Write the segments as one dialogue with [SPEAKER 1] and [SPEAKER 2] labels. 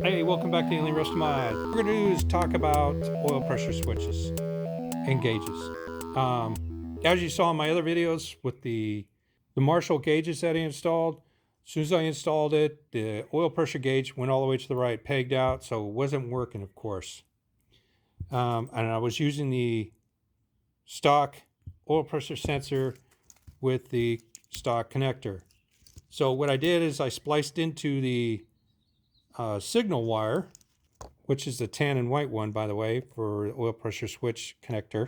[SPEAKER 1] Hey, welcome back to Elena RestoMod. What we're going to do is talk about oil pressure switches and gauges. As you saw in my other videos with the Meixsell gauges that I installed, as soon as I installed it, the oil pressure gauge went all the way to the right, pegged out, so it wasn't working, of course. And I was using the stock oil pressure sensor with the stock connector. So what I did is I spliced into the signal wire, which is the tan and white one, by the way, for the oil pressure switch connector.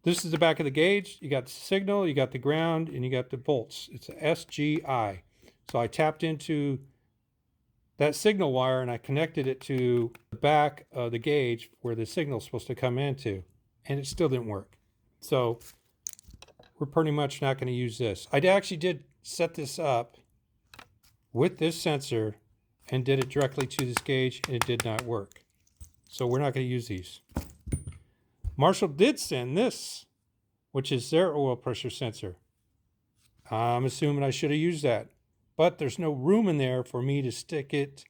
[SPEAKER 1] This is the back of the gauge. You got the signal, you got the ground, and you got the volts. It's a SGI. So I tapped into that signal wire and I connected it to the back of the gauge where the signal is supposed to come into, and it still didn't work. So we're pretty much not going to use this. I actually did set this up with this sensor and did it directly to this gauge, and it did not work. So we're not going to use these. Meixsell did send this, which is their oil pressure sensor. I'm assuming I should have used that, but there's no room in there for me to stick it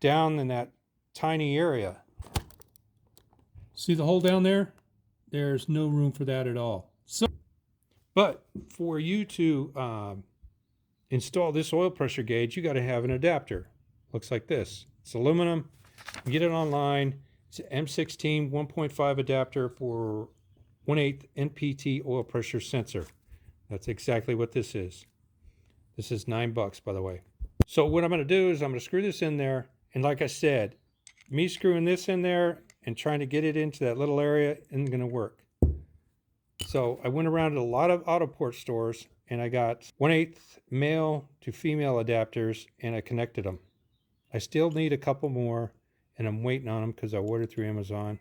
[SPEAKER 1] down in that tiny area. See the hole down there? There's no room for that at all. But for you to install this oil pressure gauge, you got to have an adapter. Looks like this. It's aluminum. You get it online. It's an M16 1.5 adapter for 1/8 NPT oil pressure sensor. That's exactly what this is. This is $9, by the way. So what I'm going to do is I'm going to screw this in there. And like I said, me screwing this in there and trying to get it into that little area isn't going to work. So I went around to a lot of Autoport stores and I got 1/8 male to female adapters and I connected them. I still need a couple more and I'm waiting on them because I ordered through Amazon.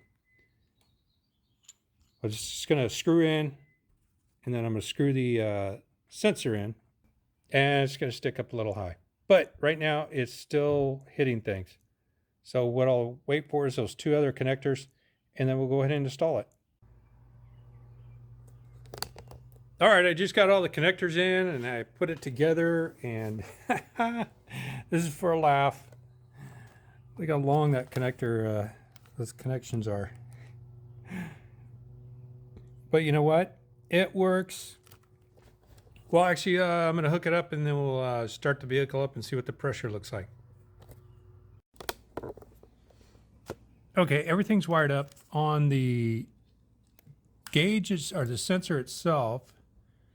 [SPEAKER 1] I'm just going to screw in and then I'm going to screw the sensor in, and it's going to stick up a little high. But right now it's still hitting things. So what I'll wait for is those two other connectors and then we'll go ahead and install it. All right, I just got all the connectors in and I put it together, and this is for a laugh. Look how long that connector, those connections are. But you know what? It works. Well, actually, I'm going to hook it up and then we'll start the vehicle up and see what the pressure looks like. Okay, everything's wired up on the gauges or the sensor itself.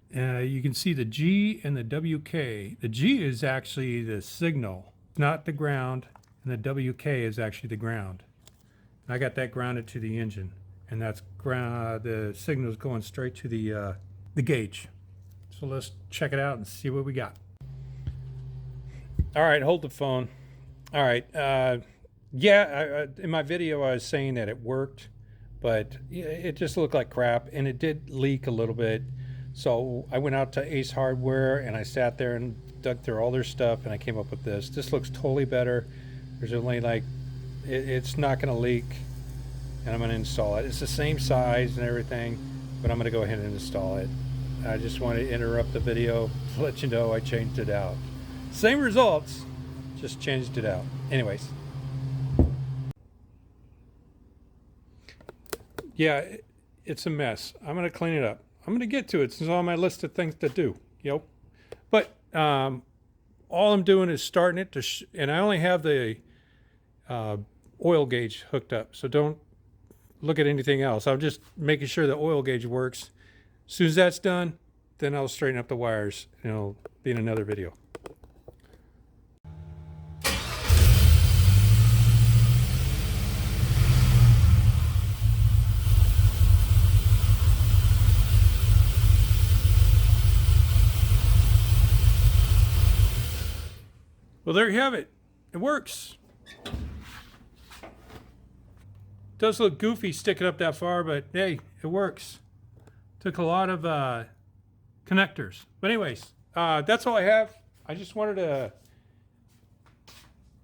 [SPEAKER 1] You can see the G and the WK. The G is actually the signal, not the ground, and the WK is actually the ground. And I got that grounded to the engine, and that's ground. The signal is going straight to the gauge. So let's check it out and see what we got. All right, hold the phone. All right, in my video I was saying that it worked, but it just looked like crap, and it did leak a little bit. So I went out to Ace Hardware and I sat there and dug through all their stuff and I came up with this. This looks totally better. There's only like, it's not going to leak, and I'm going to install it. It's the same size and everything, but I'm going to go ahead and install it. I just want to interrupt the video to let you know I changed it out. Same results, just changed it out. Anyways. Yeah, it's a mess. I'm going to clean it up. I'm going to get to it. It's on my list of things to do, But all I'm doing is starting it and I only have the oil gauge hooked up. So don't look at anything else. I'm just making sure the oil gauge works. As soon as that's done, then I'll straighten up the wires, and it'll be in another video. Well, there you have it. It works. Does look goofy sticking up that far, but hey, it works. Took a lot of connectors. But anyways, that's all I have. I just wanted to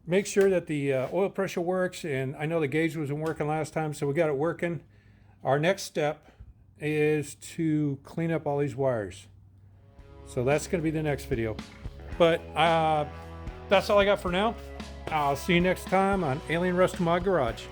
[SPEAKER 1] make sure that the oil pressure works, and I know the gauge wasn't working last time, so we got it working. Our next step is to clean up all these wires. So that's going to be the next video. But that's all I got for now. I'll see you next time on Alien RestoMod Garage.